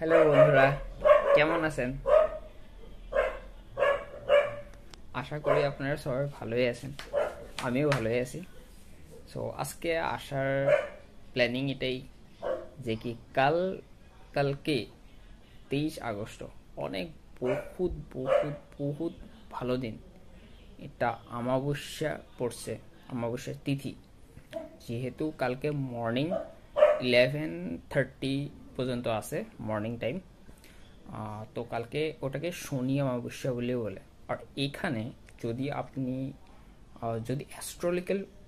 Hello বন্ধুরা, কেমন আছেন? আশা করি আপনারা সবাই ভালোই আছেন। আমিও ভালোই আছি। সো আজকে আসার প্ল্যানিং এটাই যে কি কালকে 23 আগস্ট অনেক বহুত বহুত বহুত ভালো দিন। এটা অমাবস্যা পড়ছে, অমাবস্যার তিথি। যেহেতু কালকে মর্নিং 11:30 পর্যন্ত আছে মর্নিং টাইম। তো কালকে ওটাকে শনি অমাবস্যা বলে বলে। আর এখানে যদি আপনি যদি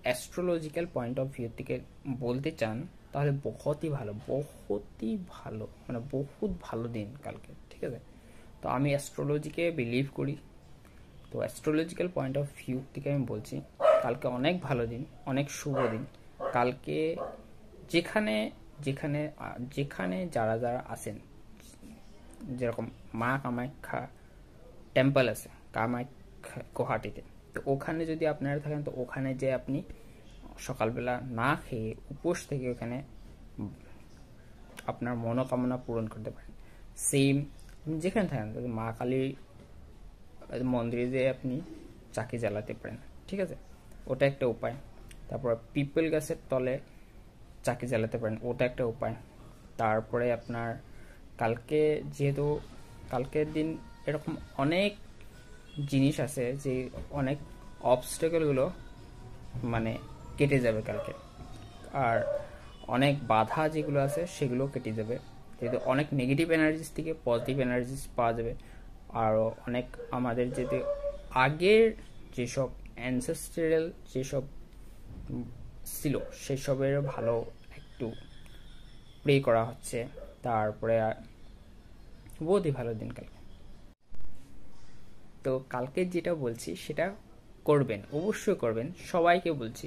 অ্যাস্ট্রোলজিক্যাল পয়েন্ট অফ ভিউ থেকে বলতে চান, তাহলে বহুতই ভালো, বহুতই ভালো, মানে বহুত ভালো দিন কালকে। ঠিক আছে, তো আমি অ্যাস্ট্রোলজিকে বিলিভ করি। তো অ্যাস্ট্রোলজিক্যাল পয়েন্ট অফ ভিউ থেকে আমি বলছি, কালকে অনেক ভালো দিন, অনেক শুভ দিন। কালকে যেখানে যেখানে যেখানে যারা যারা আছেন, যেরকম মা কামাখ্যা টেম্পল আছে কামাখ্যা গুয়াহাটিতে, তো ওখানে যদি আপনারা থাকেন, তো ওখানে যে আপনি সকালবেলা না খেয়ে উপোস থেকে ওখানে আপনার মনোকামনা পূরণ করতে পারেন। সেম যেখানে থাকেন, মা কালীর মন্দিরে যে আপনি চাকি জ্বালাতে পারেন। ঠিক আছে, ওটা একটা উপায়। তারপর পিপল গাছের তলে চাকি জ্বালাতে পারেন, ওটা একটা উপায়। তারপরে আপনার কালকে, যেহেতু কালকের দিন এরকম অনেক জিনিস আছে যে অনেক অবস্টেকলগুলো মানে কেটে যাবে কালকে। আর অনেক বাধা যেগুলো আছে সেগুলো কেটে যাবে, যেহেতু অনেক নেগেটিভ এনার্জিস থেকে পজিটিভ এনার্জিস পাওয়া যাবে। আরও অনেক আমাদের যেতে আগের যেসব অ্যানসেস্ট্রাল যেসব ছিল সেসবের ভালো একটু প্রে করা হচ্ছে। তারপরে বহুতই ভালো দিন কালকে। তো কালকে যেটা বলছি সেটা করবেন, অবশ্যই করবেন, সবাইকে বলছি।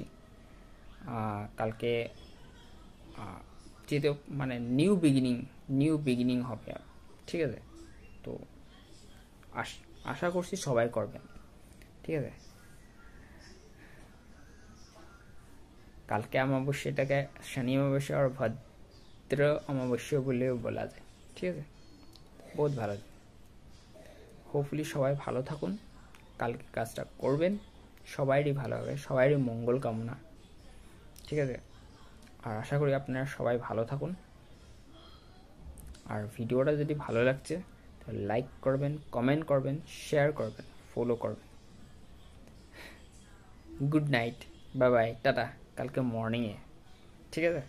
কালকে যেহেতু মানে নিউ বিগিনিং হবে। ঠিক আছে, তো আশা করছি সবাই করবেন। ঠিক আছে, কালকে অমাবস্যাটাকে শনি অমাবস্যা আর ভদ্র অমাবস্যা বলেও বলা যায়। ঠিক আছে, বহুত ভালো। হোপফুলি সবাই ভালো থাকুন, কালকে কাজটা করবেন, সবাইরই ভালো হবে, সবাইরই মঙ্গল কামনা। ঠিক আছে, আর আশা করি আপনারা সবাই ভালো থাকুন। আর ভিডিওটা যদি ভালো লাগছে তাহলে লাইক করবেন, কমেন্ট করবেন, শেয়ার করবেন, ফলো করবেন। Good night, bye bye, tata, কালকে মর্নিংয়ে। ঠিক আছে।